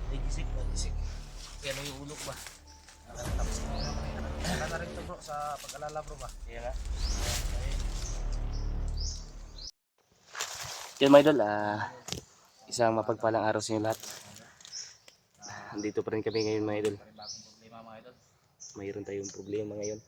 Gisik. Kaya ano yung ulok ba? Tapos wala na rin to bro sa pag-alala bro ba? Kaya nga. Yan mga idol, isang mapagpalang araw sa inyo lahat. Andito pa rin kami ngayon mga idol. Bagong problema mga idol. Mayroon tayong problema ngayon.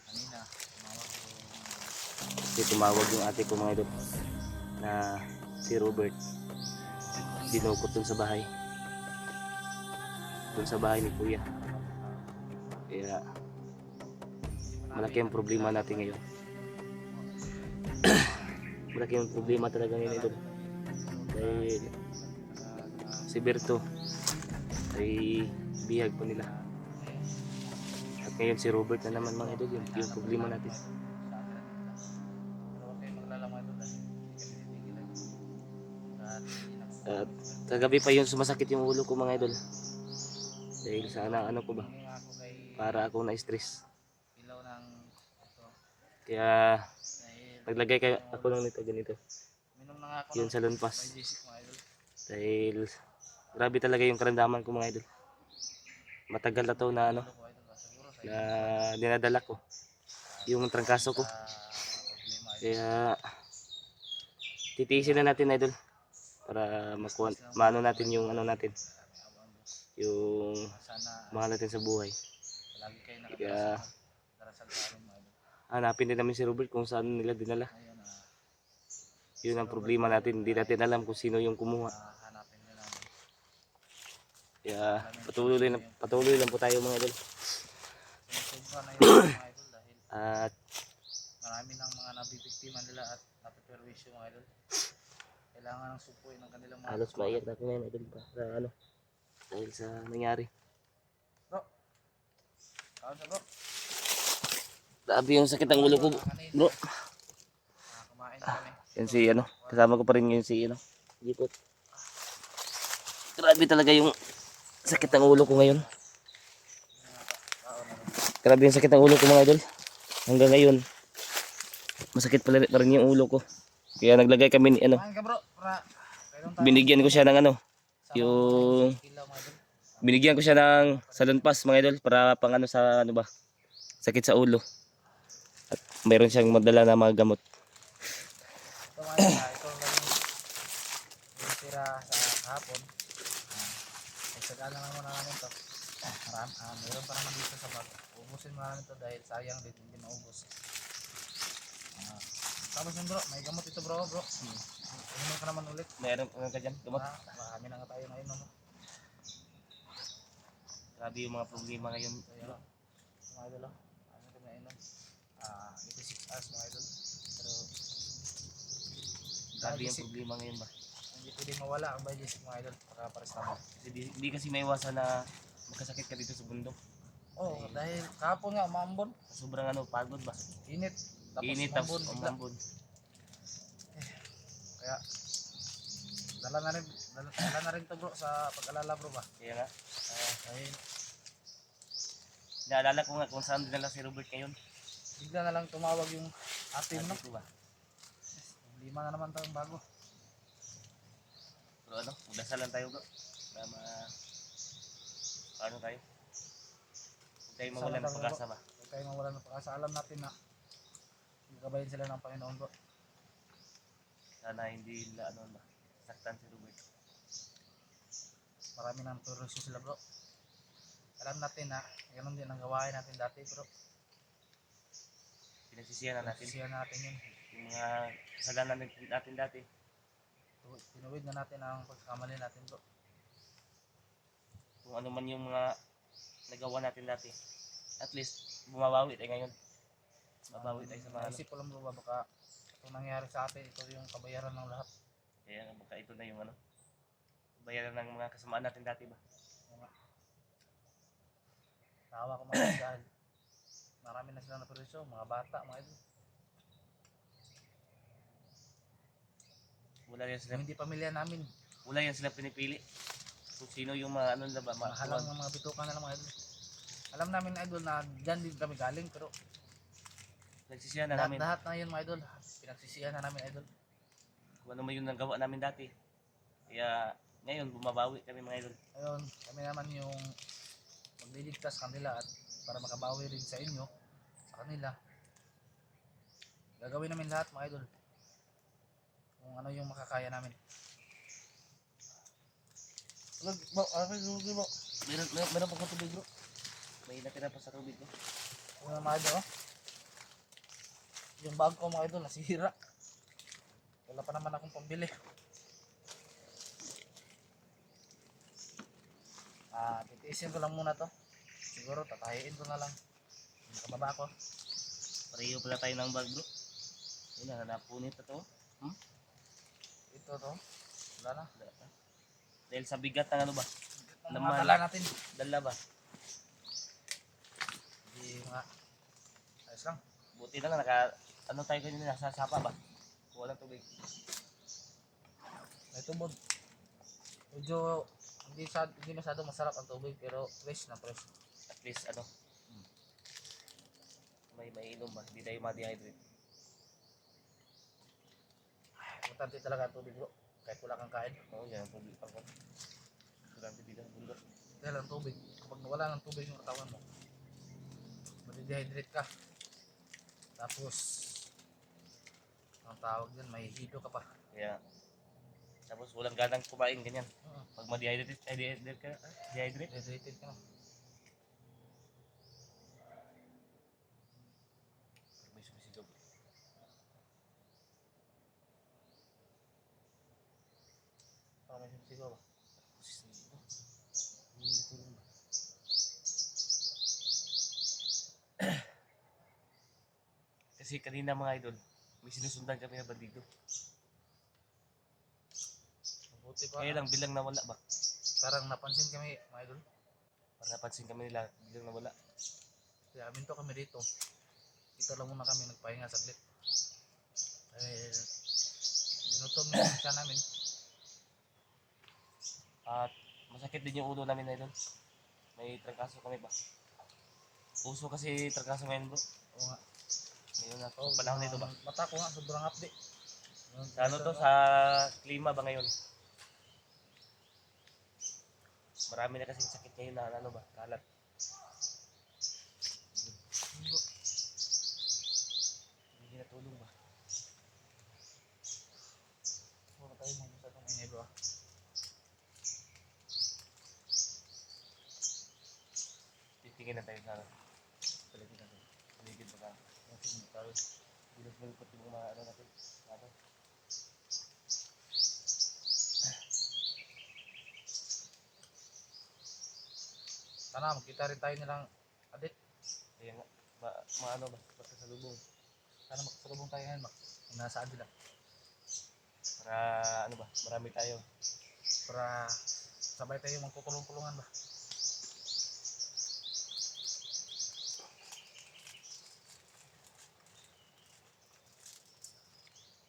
Kanina, Kasi tumawag yung ate ko mga idol na si Robert. Dinukot dun sa bahay. Dun sa bahay ni Kuya. Kaya malaki ang problema natin ngayon. Malaki ang problema talaga ngayon idol. Dahil si Berto ay bihag po nila. At ngayon si Robert na naman mga idol, yung problema natin. At kagabi pa yun sumasakit yung ulo ko mga idol. Dahil sa ano ko ba, para ako na-stress. Kaya naglagay ako ng nito ganito. Yun sa lunpas. Dahil grabe talaga yung karamdaman ko mga idol. Matagal na to na na dinadala ko yung trangkaso ko. Kaya titiisin na natin idol para makuha, maano natin yung natin, yung mahal natin sa buhay. Kaya hanapin din namin si Robert kung saan nila dinala. Yun ang problema natin, hindi natin alam kung sino yung kumuha. Kaya patuloy lang po tayo mga idol. At marami ng mga nabibiktima nila at napiperwisyo mga idol. Kailangan ng supoy ng kanilang mga halos maiyak na ako ngayon idol pa sa dahil sa nangyari. bro. Kaon sa bro. Grabe yung sakit ng ulo ko bro. Kumain kami. Yan si kasama ko pa rin ngayon si Jipot. Grabe talaga yung sakit ng ulo ko ngayon. Grabe yung sakit ng ulo ko mga idol. Hanggang ngayon masakit pa rin yung ulo ko. Kaya naglagay kami ni Kumain ka bro. binigyan ko siya ng yung binigyan ko siya ng salonpas mga idol para pang sa ba sakit sa ulo. At mayroon siyang magdala na mga gamot. Ito mga idol, ito lang yung tira sa kahapon. Isagana lang muna namin ito. Meron pa naman dito sa bag. Ubusin mo namin ito dahil sayang din hindi maubos. Tapos yun bro, may gamot ito bro. Uminom ka naman ulit. Meron ka dyan gamot? Marami na nga tayo ngayon no? Grabe yung mga problema ngayon. Kaya mga idol ano kami nainom? 86 hours mga idol. Pero Grabe yung problema ngayon ba? hindi pwedeng mawala ang biologic mga idol para parestamo. Hindi kasi may iwasan na magkasakit ka dito sa bundok. Oo, dahil kahapon nga umambon. Sobrang pagod ba? Init. Init tapos umambon. Kaya dala na rin to bro sa pag-alala bro ba. Kaya nga. Dahil Naalala ko nga kung saan dinala si Robert ngayon. bigla na lang tumawag yung atin no. Ito ba? 5 na naman tayong bago. Pero magdasal lang tayo bro. Para paano tayo? Huwag tayo mawalan ng pag-asa ba? Huwag tayo mawalan ng pag-asa. Alam natin na gabayin sila ng Panginoon bro. Sana hindi nila saktan si Robert. Marami ng turisyo sila bro. Alam natin na ganun din ang gawain natin dati bro. Pinagsisihan na natin. Pinagsisihan natin yun. Yung mga kasalanan natin dati. Tinuwid na natin ang pagkakamali natin bro. Kung ano man yung mga nagawa natin dati. At least bumabawi tayo ngayon. Babawi tayo sa mga Naisip ko lang bro ba baka itong nangyari sa atin ito yung kabayaran ng lahat. Kaya baka ito na yung bayaran ng mga kasamaan natin dati ba? Tawa ko mga dahil marami na silang napurisyo, mga bata, mga ito. Wala yan sila, Hindi pamilya namin. wala yan sila pinipili. Kung sino yung mga na ba? Mahalang ng mga bitukan na lang mga idol. Alam namin idol na dyan din kami galing pero nagsisihan na namin. lahat na yun mga idol. Pinagsisihan na namin idol. Kung ano man yung nagawa namin dati. Kaya Ngayon, bumabawi kami mga idol. Ayun, kami naman yung magliligtas kanila at para makabawi rin sa inyo, sa kanila. Gagawin namin lahat mga idol. Kung ano yung makakaya namin. Bro. Meron pa kong tubig bro. May natira pa sa tubig bro. Yung mga idol, oh. Yung bag ko mga idol, nasira. Wala pa naman akong pambili. Titiisin ko lang muna to. Siguro tatahiin ko na lang. Nakababa ako. Pareho pala tayo ng bag bro. Yun na, napunit na to. Ito to. Wala na. Dahil sa bigat ng ano ba? Ang Naman. mga dala natin. Dala ba? Hindi nga. Ayos lang. Buti na lang, ano tayo kanina, nasa sapa ba? Walang tubig. May tubod. Medyo hindi masyado masarap ang tubig pero fresh na fresh. At least ano, may inom ba? Hindi tayo ma-dehydrate. Importante talaga ang tubig bro. Kahit wala kang kain. Oo, yan ang tubig pang konti. Durante dito ng bundok. Dahil ang tubig. Kapag nawala ng tubig yung katawan mo, madidehydrate ka. Tapos, ang tawag dyan, may hido ka pa. Kaya, tapos walang ganang kumain, ganyan. Oo. Pag ma-dehydrate ka, dehydrate? Dehydrated ka na. May sumisigaw. Parang may sumisigaw ba? Hindi tulong ba? Kasi kanina mga idol, may sinusundan kami na bandido. Mabuti pa. Kaya lang bilang nawala ba? Parang napansin kami, mga idol. Para napansin kami nila, bilang nawala. Kaya aminto kami dito. Dito lang muna kami nagpahinga saglit. Dahil ginutom na yung siya namin. At masakit din yung ulo namin idol. May trangkaso kami ba? Puso kasi trangkaso ngayon bro. Oo nga. Ngayon na oh, panahon nito ba? Mata ko nga, sobrang hapdi. Sa ano to? Sa klima ba ngayon? Marami na kasing sakit ngayon na ano ba? Kalat. Hindi natulong ba? Huwag tayo mo sa itong ingay bro. Titingin na tayo sa ano. Paligid natin. Paligid ba ka? Kasi tayo. Bilog-bilog yung mga ano natin. Ano? Sana magkita rin tayo nilang adit. Kaya nga. Maano ba? Magkasalubong. Sana makasalubong tayo ngayon. Nasaan sila. Para ano ba? Marami tayo. Para sabay tayo magpupulong-pulungan ba.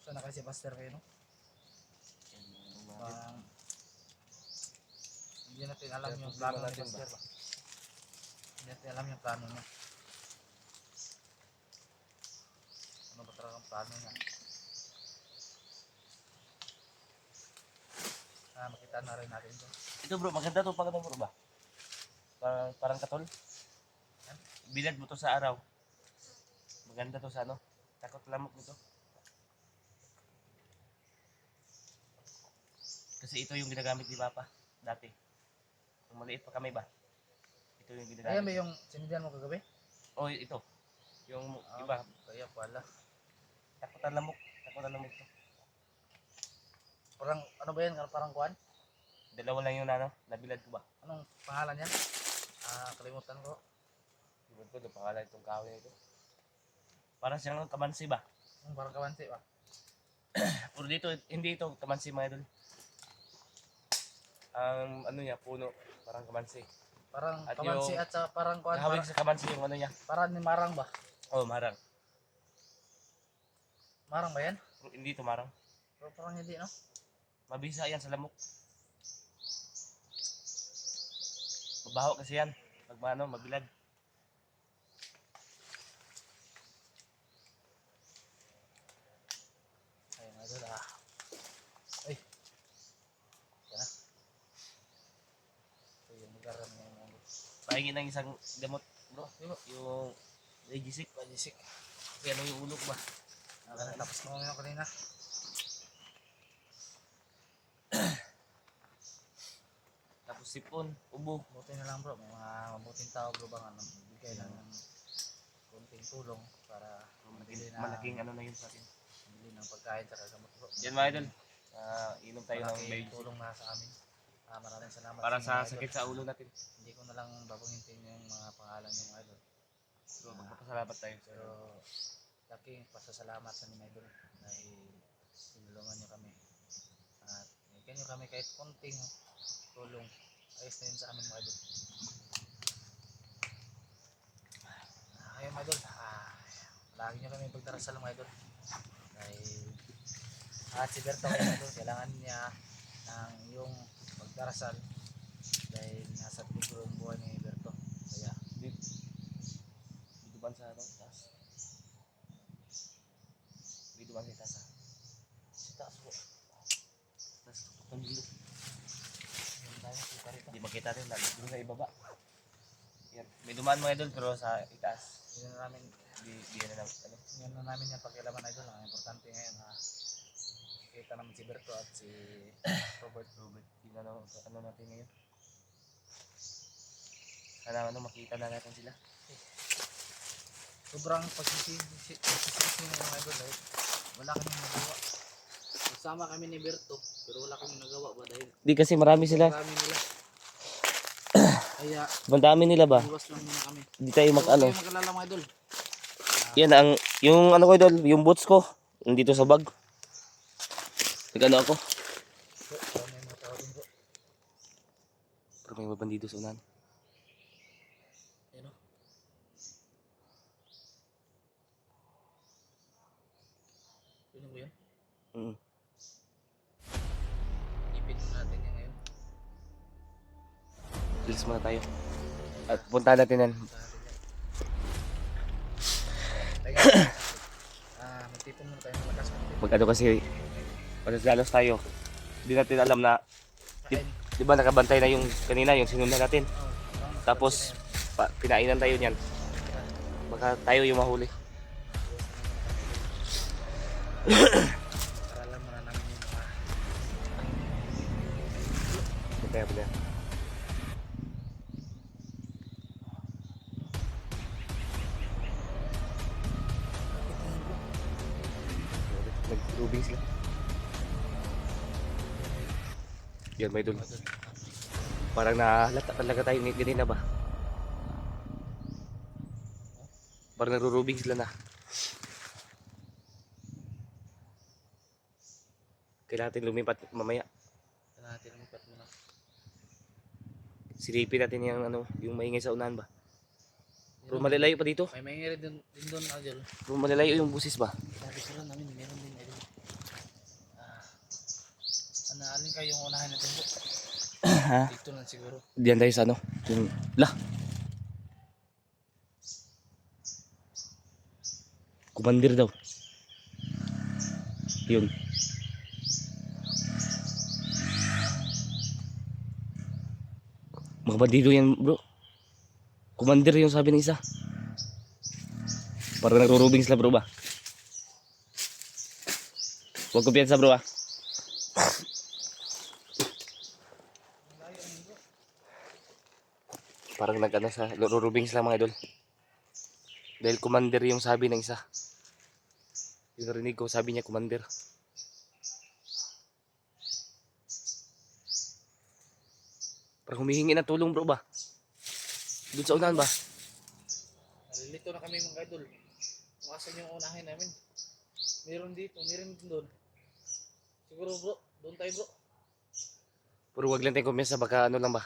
Sana kayo si Buster kayo no? Parang hindi natin alam Kaya yung problema plano ni natin Buster ba? Hindi natin alam yung plano niya. Ano ba talaga ang plano niya? Makita na rin natin ito. Ito bro, maganda to pag bro ba? Parang katol. Bilad mo to sa araw. Maganda to sa ano. Takot lamok nito. Kasi ito yung ginagamit ni Papa dati. Nung maliit pa kami ba? Ito yung ginagamit. Ayan ba yung sinidyan mo kagabi? Oh, ito. Yung iba. Kaya pala. Takot ang lamok. Takot ang lamok to. Parang ano ba yan? Parang kuhan? Dalawa lang yung ano, nabilad ko ba? Anong pangalan niya? Kalimutan ko. Ibig ko, yung pangalan itong kahoy na ito. Parang siyang kamansi ba? Parang kawansi ba? Pero dito, hindi ito kamansi mga idol. Ang ano niya, puno. Parang kamansi. Parang At kawansi yung at sa parang kuhan. Kahawig sa kamansi yung ano niya. Parang ni Marang ba? Oh, marang. Marang ba yan? Hindi ito marang. Pero parang hindi no? Mabisa yan sa lamok. Mabaho kasi yan. Pag ano, mabilad. Ayun idol Ay. Yan na. lugar kami ngayon. Pahingin ng isang gamot bro. Diba? Yung Digisik. Pajisik. Kaya ano yung ulok ba? Tapos ko ngayon kanina. Tapos sipon, ubo. Buti na lang bro, may mga mabuting tao bro bang ano, bigay lang ng konting tulong para mabili na Malaking ano na yun sa atin. mabili ng pagkain at gamot bro. Yan mga idol. Inom tayo ng Malaking Digisik. tulong na sa amin. Maraming salamat Para inyo, sa idol. sakit sa ulo natin. Hindi ko na lang babanggitin yung mga pangalan ng idol. So, magpapasalamat tayo. Pero laking pasasalamat sa mga idol dahil tinulungan nyo kami. At bigyan nyo kami kahit konting tulong. Ayos na yun sa amin mga idol. Ayun mga idol, lagi nyo kami pagdarasal mga idol. Dahil si Berto mga idol, kailangan niya ng yung pagdarasal dahil nasa peligro ang buhay ni Berto. Kaya Dito ba sa ano? Taas? Dito ba sa taas? si taas po. Taas. Ang dito. Yung tayo, kita rito. Hindi makita rin. Dito sa ibaba. Yan. May dumaan mga idol pero sa itaas. Yun na namin, Di na lang. Ano? yun na namin yung pagkilaman idol. Ang importante ngayon kita naman si Berto at si Robert. Yun ano natin ngayon. Sana ano makita na natin sila. Sobrang pagsisisi ng mga idol dahil wala kami nagawa. Kasama kami ni Berto pero wala kami nagawa ba dahil Di kasi marami sila. marami nila. Kaya Mandami nila ba? iwas lang muna kami. Di tayo Huwag mag-ano. kayo mag-alala mga idol. Yan ang yung ano ko idol, yung boots ko nandito sa bag. Nag-ano ako? So, may mga tao din po. Pero may mabandido sa unan. Ayun o. Yun mo yun? Mm. Ipin natin yan ngayon. Bilis muna tayo. At punta natin yan. Teka. Magtipon muna tayo ng lakas. Mag-ano kasi galos tayo. Hindi natin alam na di ba nakabantay na yung kanina yung sinundan natin. Tapos pinainan tayo niyan. Baka tayo yung mahuli. Paralan muna namin yung mga Kaya pala. Nag-rubing sila. Yan may dun. Parang nahalata talaga tayo ganina ba? Parang nagro-rubing sila na. Kailangan natin lumipat mamaya. natin lumipat muna. Silipin natin yung ano, yung maingay sa unahan ba? Pero malalayo pa dito. May mayroon din doon idol. Pero malalayo yung busis ba? Sabi ko lang namin meron din idol. Alin kayo yung unahin natin po? Ha? Dito lang siguro. Diyan tayo sa ano? Yung, lah! Kumandir daw. Yun. Mga bandido yan bro. Kumandir yung sabi ng isa. Parang nagro-rubing sila bro ba? Huwag kumpiyansa bro ah. Parang nag-ano sa rurubing sila mga idol. Dahil commander yung sabi ng isa. Yung narinig ko sabi niya commander. Parang humihingi ng tulong bro ba? Doon sa unahan ba? Nalilito na kami mga idol. Makasan yung unahin namin. Meron dito, meron din doon. Siguro bro, doon tayo bro. Pero wag lang tayong kumpiyansa baka ano lang ba?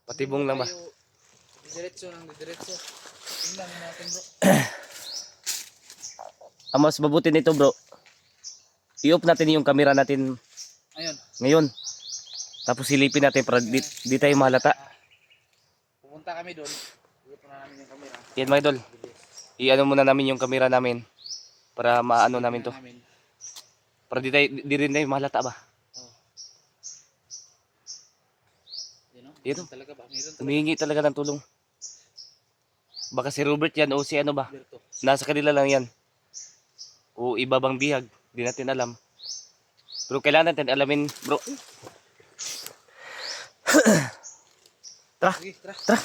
Patibong lang ba? Diretso ng diretso. Tingnan natin bro. Ang mas mabuti nito bro, i-off natin yung camera natin Ayun. ngayon. Tapos silipin natin para di tayo mahalata. Pupunta kami doon. Iwan na namin yung camera. Yan mga idol. I-ano muna namin yung camera namin para maano namin to. Para di rin tayo mahalata ba? Oh. Yun, Talaga ba? Meron talaga. humihingi talaga ng tulong. Baka si Robert yan o si ano ba? Berto. Nasa kanila lang yan. O iba bang bihag. Di natin alam. Pero kailangan natin alamin, bro. Tara, Sige, tara. tara.